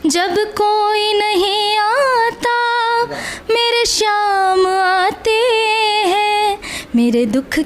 जब कोई नहीं आता मेरे श्याम आते हैं, मेरे दुख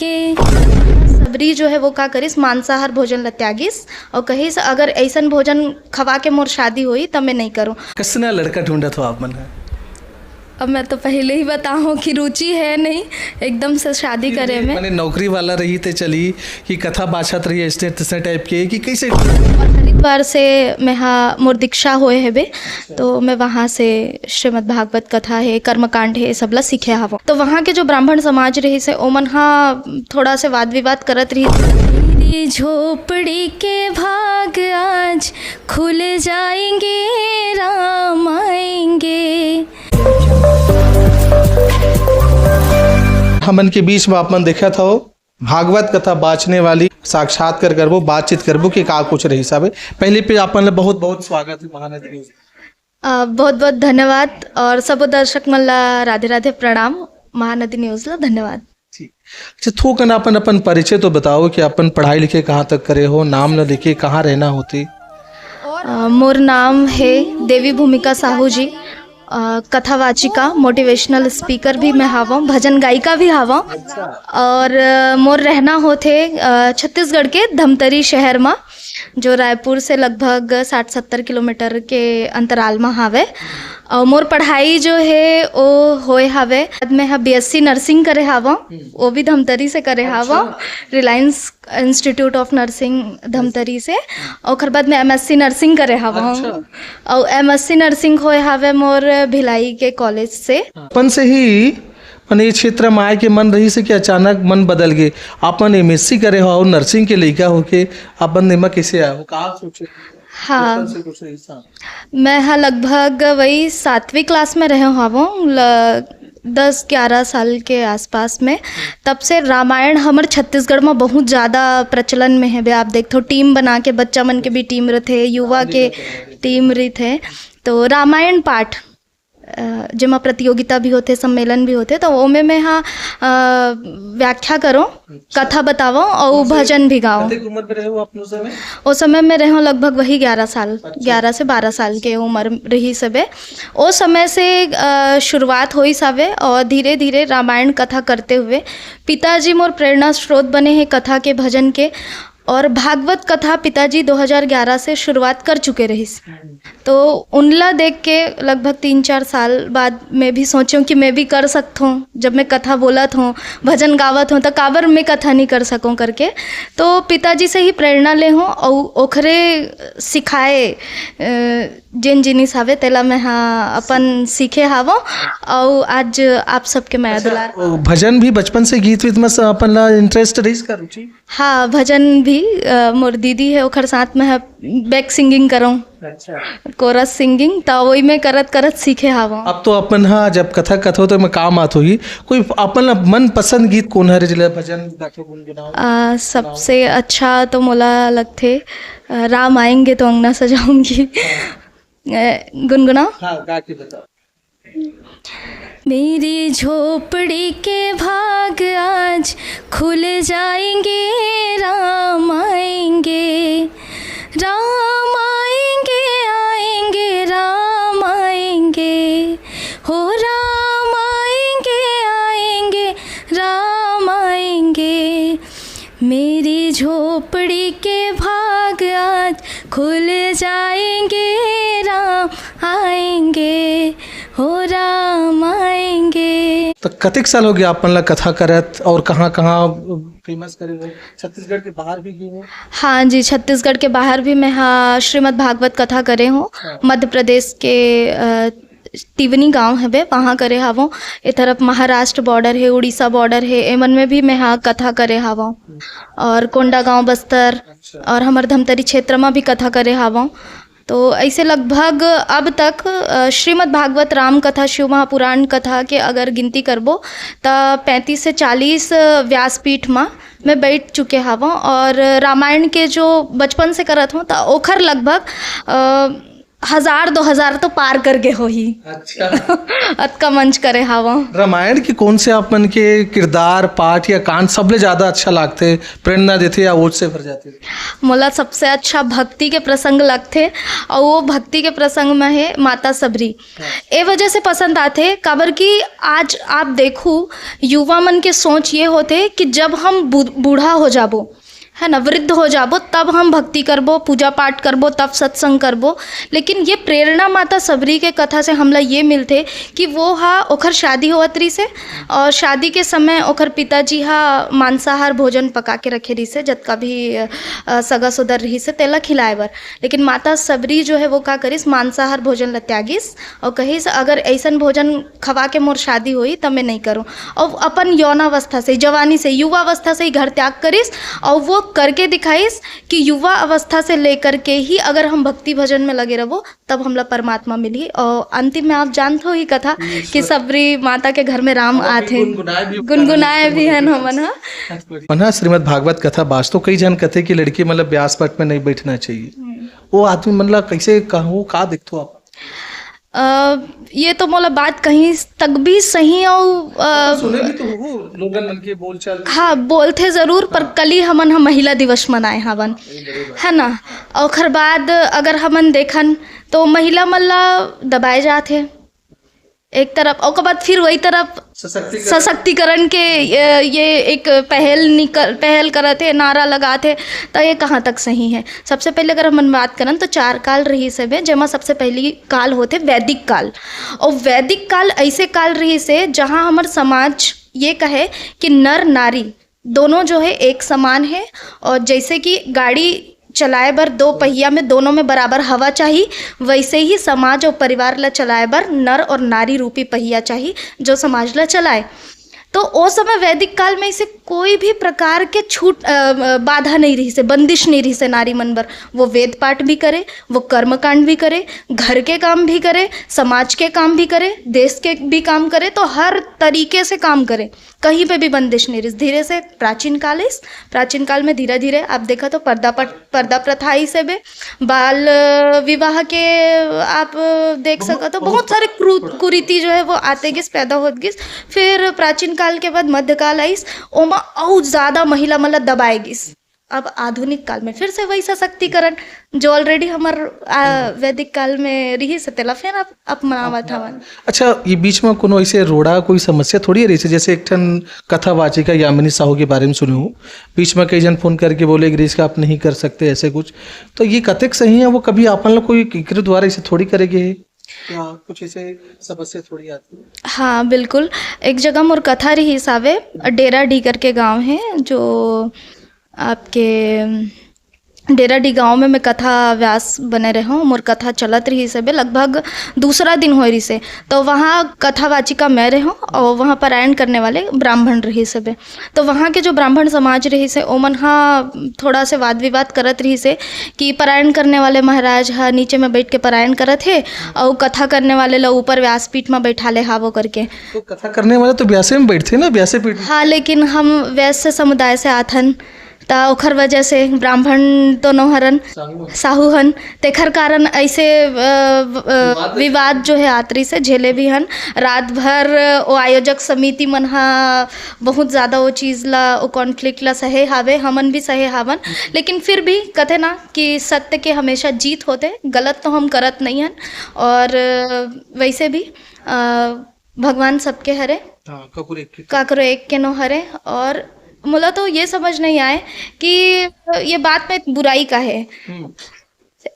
के सबरी जो है वो का करिस मांसाहार भोजन ल त्यागिस और कहिस अगर ऐसन भोजन खवा के मोर शादी हुई तब मैं नहीं करूँ। किसना लड़का ढूंढा था आप मन? अब मैं तो पहले ही बताऊँ कि रुचि है नहीं एकदम से शादी करे में। मैंने नौकरी वाला रही थे चली कि कथा बाछत रही ऐसे टाइप के कि कैसे? हरिद्वार से मैं हाँ मोर दीक्षा होए है बे, तो मैं वहाँ से श्रीमद् भागवत कथा है कर्मकांड है सबला सीखे हवा। तो वहाँ के जो ब्राह्मण समाज रही से ओमन हाँ थोड़ा से वाद विवाद करत रही। मेरी झोपड़ी के भाग आज खुल जाएंगे, राम आएंगे। हमन के बीच में आपने देखा था वो भागवत कथा बाँचने वाली साक्षात्कार करबो बातचीत करबो कि का कुछ रही साहब। पहले पे आपन बहुत बहुत स्वागत है महानदी न्यूज़। बहुत बहुत धन्यवाद और सब दर्शक मन ला राधे राधे प्रणाम। महानदी न्यूज़ ला धन्यवाद। अच्छा थोक न अपन परिचय तो बताओ कि अपन पढ़ाई लिखे कहाँ तक करे हो, नाम न लिखे कहाँ रहना होती? मोर नाम है देवी भूमिका साहू जी। कथावाचिका मोटिवेशनल स्पीकर भी मैं हावा, भजन गायिका भी हावा और मोर रहना होते छत्तीसगढ़ के धमतरी शहर में जो रायपुर से लगभग 60-70 किलोमीटर के अंतराल में हावे। और मोर पढ़ाई जो है वो होए हावे मैं हाँ BSc नर्सिंग करे हावा, वो भी धमतरी से करे हावा, Reliance institute of nursing Dhamtari से। और बाद में MSc नर्सिंग करे हावा और MSc नर्सिंग होए हावे मोर भिलाई के कॉलेज से। अपन से ही मन ये क्षेत्र में आए के मन रही से कि अचानक मन बदल गए, आपन MSc करे हो और नर्सिंग के लड़का होके अपन निमा कैसे आया हो, कहाँ सोचे? हाँ मैं हाँ लगभग वही 7वीं क्लास में रहे हूँ 10-11 साल के आसपास में। तब से रामायण हमारे छत्तीसगढ़ में बहुत ज़्यादा प्रचलन में है। आप देखो टीम बना के बच्चा मन के भी टीम रहे, युवा के टीम रही थे, तो रामायण पाठ जिमा प्रतियोगिता भी होते सम्मेलन भी होते, तो वो में हाँ व्याख्या करो कथा बताओ और भजन भी गाओ। उस समय में रहो लगभग वही 11 से 12 साल के उम्र रही सबे। उस समय से शुरुआत हुई सावे और धीरे धीरे रामायण कथा करते हुए पिताजी मोर प्रेरणा स्रोत बने हैं कथा के भजन के। और भागवत कथा पिताजी 2011 से शुरुआत कर चुके रही, तो उनला देख के लगभग 3-4 साल बाद मैं भी सोचूं कि मैं भी कर सकता हूँ। जब मैं कथा बोलत हूँ भजन गावत हूँ तो काबर मैं कथा नहीं कर सकूँ करके, तो पिताजी से ही प्रेरणा ले हूँ और ओखरे सिखाए जिन जिनिस हावे तेला मैं हाँ अपन सीखे हावो और आज आप सबके मैं दुलार। भजन भी बचपन से गीत वीत में अपन ला इंटरेस्ट रही का रुचि? हाँ भजन भी मोर दीदी है ओखर साथ में बैक सिंगिंग करूँ, कोरस सिंगिंग, तो वही में करत करत सीखे हावा। अब तो अपन हाँ जब कथा कथो तो मैं काम आत होगी, कोई अपन मन पसंद गीत कौन है जिला भजन गाके गुनगुनाओ? सबसे अच्छा तो मोला लगते राम आएंगे तो अंगना सजाऊंगी गुनगुनाओ। हाँ गा के बताओ। मेरी झोपड़ी के भाग आज खुल जाएंगे, राम आएंगे, राम आएंगे, आएंगे राम आएंगे, हो राम आएंगे, आएंगे राम आएंगे। मेरी झोपड़ी के भाग आज खुल जाएंगे, राम आएंगे, हो राम आएंगे। तो कतिक साल हो गया अपन ला कथा करत और कहाँ कहाँ फेमस करे हो? छत्तीसगढ़ के बाहर भी गए हो? हाँ जी छत्तीसगढ़ के बाहर भी मैं हाँ श्रीमद् भागवत कथा करे हूँ। मध्य प्रदेश के तिवनी गांव है बे वहाँ करे हावों। ए तरफ महाराष्ट्र बॉर्डर है, उड़ीसा बॉर्डर है, एमन में भी मैं हाँ कथा करे हावों। और कोंडा गांव बस्तर और हमारे धमतरी क्षेत्र में भी कथा करे हावों। तो ऐसे लगभग अब तक श्रीमद् भागवत राम कथा शिव महापुराण कथा के अगर गिनती करबो तो 35 से 40 व्यासपीठ में मैं बैठ चुके हावों। और रामायण के जो बचपन से करत हूँ तो ओखर लगभग 1000-2000 तो पार कर गए हो ही। अच्छा। अतका मंच करे हवा। रामायण के कौन से आप मन के किरदार पाठ या कांड सबले ज्यादा अच्छा लागते, प्रेरणा देते या ओज से भर जाते? मोला सबसे अच्छा भक्ति के प्रसंग लगते और वो भक्ति के प्रसंग में है माता सबरी। ए वजह से पसंद आते काबर कि आज आप देखो युवा मन के सोच ये होते कि जब हम बूढ़ा हो जाबो, है ना, वृद्ध हो जाबो, तब हम भक्ति करबो, पूजा पाठ करबो, तब सत्संग करबो। लेकिन ये प्रेरणा माता सबरी के कथा से हमला ये मिलते कि वो हा ओखर शादी होवत रही से और शादी के समय ओखर पिताजी हा मांसाहार भोजन पका के रखे रही से, जतका भी सगा सुदर रही से तेला खिलाए बर। लेकिन माता सबरी जो है वो का करिस, मांसाहार भोजन ला त्यागिस और कहिस अगर ऐसन भोजन खवा के मोर शादी हुई तब मैं नहीं करूँ। और अपन यौनावस्था से, जवानी से, युवावस्था से ही घर त्याग करिस और वो करके दिखाइस कि युवा अवस्था से लेकर के ही अगर हम भक्ति भजन में लगे रहो तब हमला परमात्मा मिली। और अंतिम में आप जानते हो ही कथा कि सबरी माता के घर में राम आते, गुनगुनाए भी हैं हमन हा। मना श्रीमद् भागवत कथा बास तो कई जन कहते कि लड़की मतलब व्यास पट में नहीं बैठना चाहिए, वो आदमी मतलब कैसे कहूँ का दिखतो आप? ये तो मोला बात कहीं तक भी सही और सुने भी तो हो लोगन मन के बोलचाल। हाँ बोलते ज़रूर, पर कल ही हमन हम महिला दिवस मनाए हवन, है ना। और ओखर बाद अगर हमन देखन तो महिला मल्ला दबाए जाते एक तरफ, और बाद फिर वही तरफ सशक्तिकरण के ये एक पहल करते, नारा लगाते, तो ये कहाँ तक सही है? सबसे पहले अगर हम बात करें तो 4 काल रही से जेमा सबसे पहली काल होते वैदिक काल। और वैदिक काल ऐसे काल रही से जहाँ हमार समाज ये कहे कि नर नारी दोनों जो है एक समान है, और जैसे कि गाड़ी चलाए बर 2 पहिया में दोनों में बराबर हवा चाहिए, वैसे ही समाज और परिवार ला चलाए बर नर और नारी रूपी पहिया चाहिए जो समाज ला चलाए। तो ओ समय वैदिक काल में इसे कोई भी प्रकार के छूट बाधा नहीं रही से, बंदिश नहीं रही से नारी मन बर। वो वेद पाठ भी करे, वो कर्म कांड भी करे, घर के काम भी करे, समाज के काम भी करे, देश के भी काम करे, तो हर तरीके से काम करे, कहीं पे भी बंदिश नहीं रही। धीरे से प्राचीन काल में धीरे धीरे आप देखा तो पर्दा प्रथा ही से बे, बाल विवाह के आप देख सका तो बहुत सारे कुरीति जो है वो आते गिस, पैदा होत गिस। फिर प्राचीन काल के बाद मध्यकाल आइस, ओमा और ज़्यादा महिला मतलब दबाए गिस। अब आधुनिक काल में फिर से वही सशक्तिकरण जो ऑलरेडी हमार वैदिक काल में रही से तेला फिर अपनावत हवन। अच्छा, ये बीच में कोनो ऐसे रोड़ा कोई समस्या थोड़ी है रही से? जैसे एक ठन कथावाचिका यामिनी साहू के बारे में सुने हूँ, बीच में कई जन फोन करके बोले ग्रीस का आप नहीं कर सकते ऐसे कुछ, तो ये कतेक सही है? वो कभी अपन लोग कोई के द्वारा इसे थोड़ी करेंगे या कुछ ऐसे समस्या थोड़ी आती है? हाँ बिल्कुल, एक जगह मोर कथा रही सावे, डेरा डी करके गाँव है जो आपके डेरा डी गाँव में मैं कथा व्यास बने रहे हूँ। मोर कथा चलत रही से लगभग दूसरा दिन हो रही से, तो वहाँ कथावाचिका मैं रहे हूँ और वहाँ पारायण करने वाले ब्राह्मण रही से। तो वहाँ के जो ब्राह्मण समाज रही से ओमन हाँ थोड़ा से वाद विवाद करत रही से कि पारायण करने वाले महाराज हाँ नीचे में बैठ के पारायण करत है और कथा करने वाले लोग ऊपर व्यासपीठ में बैठा ले हावो करके। तो कथा करने वाले तो व्यासे में बैठते ना, व्यासे पीठ। हाँ, लेकिन हम वैश्य समुदाय से आथन ता ओखर वजह से ब्राह्मण तो नोहरन साहू हन, तेखर कारण ऐसे विवाद जो है आतरी से झेले भी हन। रात भर वो आयोजक समिति मन हा बहुत ज़्यादा वो चीज़ ला, वो कॉन्फ्लिक्ट ला सहे हावे, हमन भी सहे हावन। लेकिन फिर भी कथे ना कि सत्य के हमेशा जीत होते, गलत तो हम करत नहीं हन। और वैसे भी भगवान सबके हरे, काकरो एक के नो हरे। और मुला तो ये समझ नहीं आए कि ये बात में बुराई का है।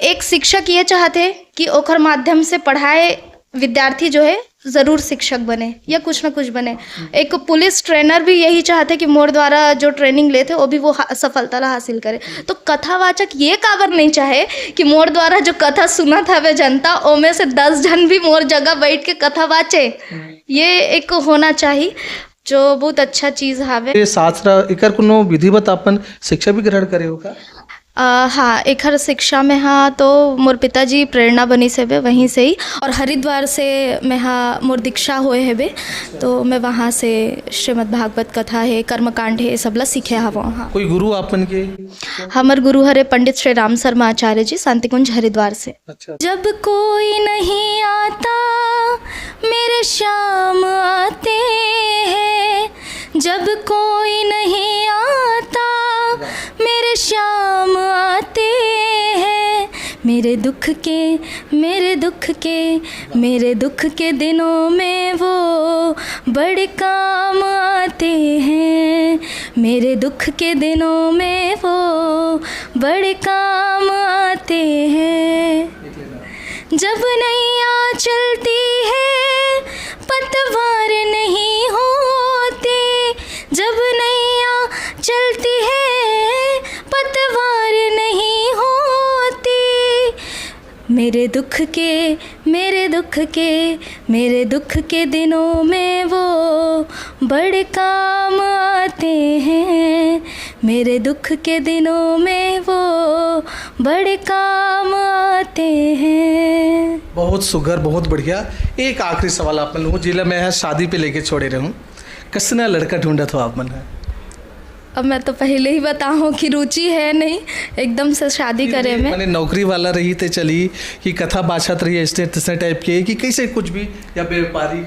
एक शिक्षक ये चाहते कि ओखर माध्यम से पढ़ाए विद्यार्थी जो है ज़रूर शिक्षक बने या कुछ ना कुछ बने। एक पुलिस ट्रेनर भी यही चाहते कि मोर द्वारा जो ट्रेनिंग लेते वो भी वो सफलता हासिल करे। तो कथावाचक ये काबर नहीं चाहे कि मोर द्वारा जो कथा सुना था वे जनता ओमे से 10 जन भी मोर जगह बैठ के कथा वाचे, ये एक होना चाहिए जो बहुत अच्छा चीज़ हावे। शास्त्र एकर कोनो विधिवत अपन शिक्षा भी ग्रहण करे होगा? हाँ एक हर शिक्षा में हाँ तो मोर पिताजी प्रेरणा बनी से बे वहीं से ही, और हरिद्वार से मैं हाँ मोर दीक्षा होए है बे, तो मैं वहाँ से श्रीमद् भागवत कथा है, कर्मकांड है, सबला सीखे हवो। हाँ कोई गुरु आपन के? हमर गुरु हरे पंडित श्री राम शर्मा आचार्य जी, शांतिकुंज हरिद्वार से। अच्छा। जब कोई नहीं आता मेरे श्याम आते हैं, जब कोई नहीं आता मेरे श्याम आते हैं, मेरे दुख के मेरे दुख के मेरे दुख के दिनों में वो बड़े काम आते हैं, मेरे दुख के दिनों में वो बड़े काम आते हैं। जब नैया चलती है पतवार नहीं होते, जब नैया चलती है पतवार नहीं होती, मेरे दुख के मेरे दुख के मेरे दुख के दिनों में वो बड़े काम आते हैं, मेरे दुख के दिनों में वो बड़े काम आते हैं। बहुत सुगर, बहुत बढ़िया। एक आखिरी सवाल आप मन लूँ, जिला मैं शादी पे लेके छोड़े रहूँ, कसना लड़का ढूंढा था आप मन है? अब मैं तो पहले ही बताऊँ कि रुचि है नहीं एकदम से शादी करे में। मैंने नौकरी वाला रही थे चली कि कथा बाछत रही ऐसे टाइप के कि कैसे कुछ भी या व्यापारी?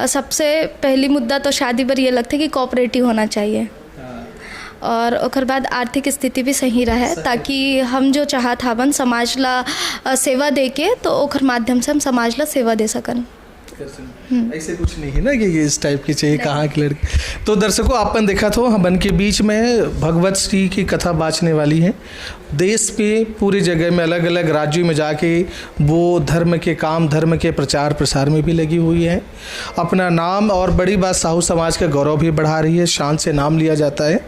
सबसे पहली मुद्दा तो शादी पर ये लगता है कि कोऑपरेटिव होना चाहिए, और ओकर बाद आर्थिक स्थिति भी सही रहे, ताकि हम जो चाहत हवन समाज ला सेवा दे के, तो ओकर माध्यम से हम समाज ला सेवा दे सकन। ऐसे कुछ नहीं है ना कि ये इस टाइप की चाहिए कहाँ की लड़की। तो दर्शकों आपन देखा तो हमन के बीच में भगवत श्री की कथा बाँचने वाली है। देश पे पूरी जगह में अलग अलग राज्यों में जाके वो धर्म के काम, धर्म के प्रचार प्रसार में भी लगी हुई है। अपना नाम और बड़ी बात साहू समाज का गौरव भी बढ़ा रही है, शान से नाम लिया जाता है।